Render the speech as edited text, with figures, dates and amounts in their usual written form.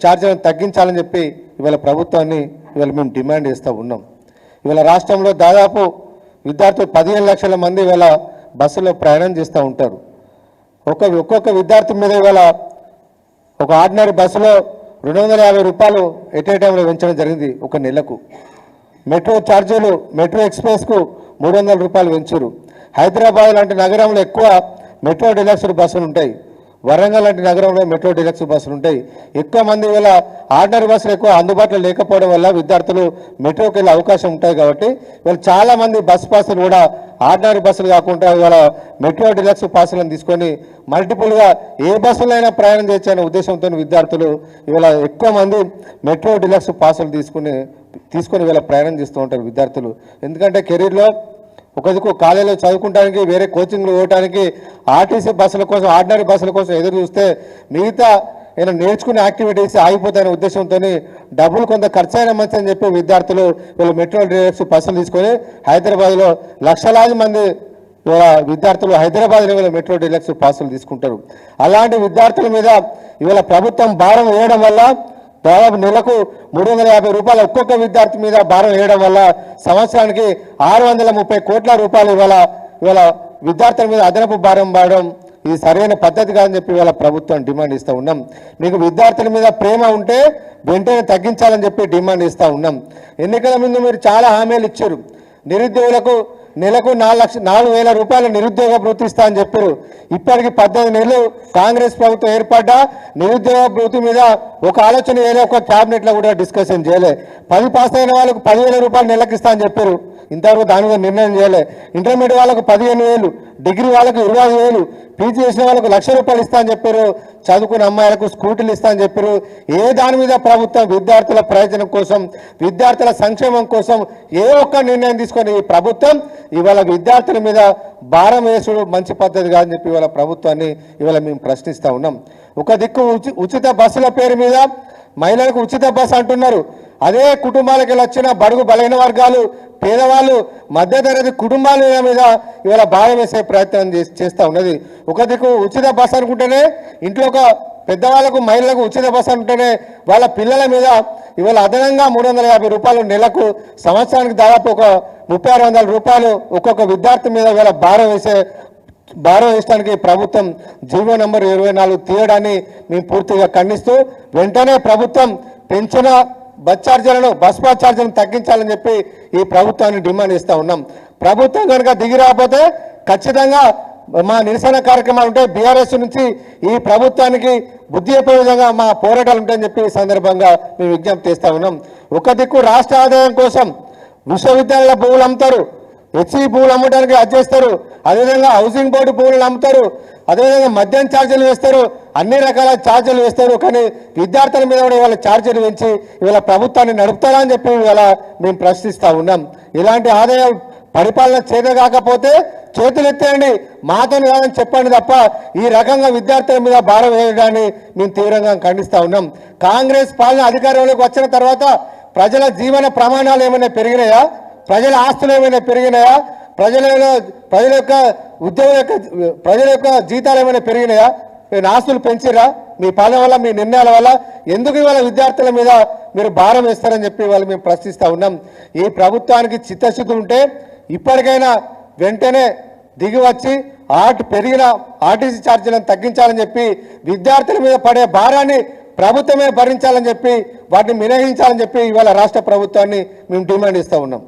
ఛార్జీలను తగ్గించాలని చెప్పి ఇవాళ ప్రభుత్వాన్ని ఇవాళ మేము డిమాండ్ చేస్తూ ఉన్నాం. ఇవాళ రాష్ట్రంలో దాదాపు విద్యార్థులు 15 లక్షల మంది ఇవాళ బస్సులో ప్రయాణం చేస్తూ ఉంటారు. ఒక్కొక్క విద్యార్థి మీద ఇవాళ ఒక ఆర్డినరీ బస్సులో 250 రూపాయలు ఎట్ ఏ టైంలో పెంచడం జరిగింది ఒక నెలకు. మెట్రో ఛార్జీలు మెట్రో ఎక్స్ప్రెస్కు 300 రూపాయలు పెంచారు. హైదరాబాద్ లాంటి నగరంలో ఎక్కువ మెట్రో డిలక్స్ బస్సులు ఉంటాయి. వరంగల్ లాంటి నగరంలో మెట్రో డిలక్స్ బస్సులు ఉంటాయి. ఎక్కువ మంది వల్ల ఆర్డినరీ బస్సులు ఎక్కువ అందుబాటులో లేకపోవడం వల్ల విద్యార్థులు మెట్రోకి వెళ్ళే అవకాశం ఉంటాయి. కాబట్టి వీళ్ళు చాలామంది బస్సు పాసులు కూడా ఆర్డినరీ బస్సులు కాకుండా ఇవాళ మెట్రో డిలక్స్ పాసులను తీసుకొని మల్టిపుల్గా ఏ బస్సులైనా ప్రయాణం చేయొచ్చనే ఉద్దేశంతో విద్యార్థులు ఇవాళ ఎక్కువ మంది మెట్రో డిలక్స్ పాసులు తీసుకొని వీళ్ళ ప్రయాణం చేస్తూ ఉంటారు విద్యార్థులు. ఎందుకంటే కెరీర్లో ఒకదికు కాలేజీలో చదువుకోవడానికి వేరే కోచింగ్లు పోవడానికి ఆర్టీసీ బస్సుల కోసం ఆర్డినరీ బస్సుల కోసం ఎదురు చూస్తే మిగతా ఏమైనా నేర్చుకునే యాక్టివిటీస్ ఆగిపోతాయనే ఉద్దేశంతో డబ్బులు కొంత ఖర్చు అయిన మంచి అని చెప్పి విద్యార్థులు వీళ్ళు మెట్రో డిలక్స్ బస్సులు తీసుకొని హైదరాబాద్లో లక్షలాది మంది విద్యార్థులు హైదరాబాద్ లెవెల్ మెట్రో డిలక్స్ పాసులు తీసుకుంటారు. అలాంటి విద్యార్థుల మీద ఇవాళ ప్రభుత్వం భారం వేయడం వల్ల దాదాపు నెలకు 350 రూపాయలు ఒక్కొక్క విద్యార్థి మీద భారం వేయడం వల్ల సంవత్సరానికి 630 కోట్ల రూపాయలు ఇవాళ విద్యార్థుల మీద అదనపు భారం పడడం ఇది సరైన పద్ధతి కాదని చెప్పి ఇవాళ ప్రభుత్వం డిమాండ్ ఇస్తూ ఉన్నాం. మీకు విద్యార్థుల మీద ప్రేమ ఉంటే వెంటనే తగ్గించాలని చెప్పి డిమాండ్ ఇస్తూ ఉన్నాం. ఎన్నికల ముందు మీరు చాలా హామీలు ఇచ్చారు. నిరుద్యోగులకు నెలకు 4,000 రూపాయలు నిరుద్యోగ భృతి ఇస్తా అని చెప్పారు. ఇప్పటికి 18 నెలలు కాంగ్రెస్ ప్రభుత్వం ఏర్పడ్డా నిరుద్యోగ భృతి మీద ఒక ఆలోచన చేయలే, ఒక క్యాబినెట్లో కూడా డిస్కషన్ చేయలే. 10 పాస్ అయిన వాళ్ళకు 10,000 రూపాయలు నెలకు ఇస్తా అని చెప్పారు. ఇంతవరకు దాని మీద నిర్ణయం చేయలే. ఇంటర్మీడియట్ వాళ్ళకు 15,000, డిగ్రీ వాళ్ళకు 25,000, పీజీ చేసిన వాళ్ళకు 1,00,000 రూపాయలు ఇస్తా అని చెప్పారు. చదువుకున్న అమ్మాయిలకు స్కూటీలు ఇస్తా అని చెప్పారు. ఏ దాని మీద ప్రభుత్వం విద్యార్థుల ప్రయోజనం కోసం విద్యార్థుల సంక్షేమం కోసం ఏ ఒక్క నిర్ణయం తీసుకొని ఈ ప్రభుత్వం ఇవాళ విద్యార్థుల మీద భారం వేసుడు మంచి పద్ధతి కాదని చెప్పి ఇవాళ ప్రభుత్వాన్ని ఇవాళ మేము ప్రశ్నిస్తూ ఉన్నాం. ఒక దిక్కు ఉచిత బస్సుల పేరు మీద మహిళలకు ఉచిత బస్సు అంటున్నారు. అదే కుటుంబాలకు వచ్చిన బడుగు బలైన వర్గాలు పేదవాళ్ళు మధ్యతరగతి కుటుంబాల మీద ఇవాళ భారం వేసే ప్రయత్నం చేస్తూ ఉన్నది. ఒక దిక్కు ఉచిత బస్సు అనుకుంటేనే ఇంట్లో ఒక పెద్దవాళ్ళకు మహిళలకు ఉచిత బస్సు అనుకుంటేనే వాళ్ళ పిల్లల మీద ఇవాళ అదనంగా 350 రూపాయలు నెలకు సంవత్సరానికి దాదాపు ఒక 3,600 రూపాయలు ఒక్కొక్క విద్యార్థి మీద ఇవాళ భారం వేయడానికి ప్రభుత్వం జీవో నంబర్ 24 తీయడాన్ని మేము పూర్తిగా ఖండిస్తూ వెంటనే ప్రభుత్వం పెంచిన బస్ ఛార్జీలను తగ్గించాలని చెప్పి ఈ ప్రభుత్వాన్ని డిమాండ్ ఇస్తూ ఉన్నాం. ప్రభుత్వం కనుక దిగి రాకపోతే ఖచ్చితంగా మా నిరసన కార్యక్రమాలు ఉంటాయి. బీఆర్ఎస్ నుంచి ఈ ప్రభుత్వానికి బుద్ధి చెప్పే విధంగా మా పోరాటాలు ఉంటాయని చెప్పి ఈ సందర్భంగా మేము విజ్ఞప్తి చేస్తూ ఉన్నాం. ఒక దిక్కు రాష్ట్ర ఆదాయం కోసం విశ్వవిద్యాలయాల భూములు అమ్ముతారు, హెచ్ఈ భూములు అమ్మడానికి అది చేస్తారు, అదేవిధంగా హౌసింగ్ బోర్డు భూములు అమ్ముతారు, అదేవిధంగా మద్యం ఛార్జీలు వేస్తారు, అన్ని రకాల ఛార్జీలు వేస్తారు. కానీ విద్యార్థుల మీద కూడా ఇవాళ ఛార్జీలు పెంచి ఇవాళ ప్రభుత్వాన్ని నడుపుతారా అని చెప్పి ఇవాళ మేము ప్రశ్నిస్తూ ఉన్నాం. ఇలాంటి ఆదాయం పరిపాలన చేత కాకపోతే చేతులు ఎత్తేయండి, మాతో కాదని చెప్పండి తప్ప ఈ రకంగా విద్యార్థుల మీద భారం వేయడాన్ని మేము తీవ్రంగా ఖండిస్తూ ఉన్నాం. కాంగ్రెస్ పాలన అధికారంలోకి వచ్చిన తర్వాత ప్రజల జీవన ప్రమాణాలు ఏమైనా పెరిగినాయా? ప్రజల ఆస్తులు ఏమైనా పెరిగినాయా? ప్రజల యొక్క జీతాలు ఏమైనా పెరిగినాయా? ఆస్తులు పెంచిరా? మీ పాలన వల్ల మీ నిర్ణయాల వల్ల ఎందుకు ఇవాళ విద్యార్థుల మీద మీరు భారం వేస్తారని చెప్పి వాళ్ళు మేము ప్రశ్నిస్తూ ఉన్నాం. ఈ ప్రభుత్వానికి చిత్తశుద్ధి ఉంటే ఇప్పటికైనా వెంటనే దిగి వచ్చి పెరిగిన ఆర్టీసీ ఛార్జీలను తగ్గించాలని చెప్పి విద్యార్థుల మీద పడే భారాన్ని ప్రభుత్వమే భరించాలని చెప్పి వాటిని మినహాయించాలని చెప్పి ఇవాళ రాష్ట్ర ప్రభుత్వాన్ని మేము డిమాండ్ ఇస్తూ ఉన్నాం.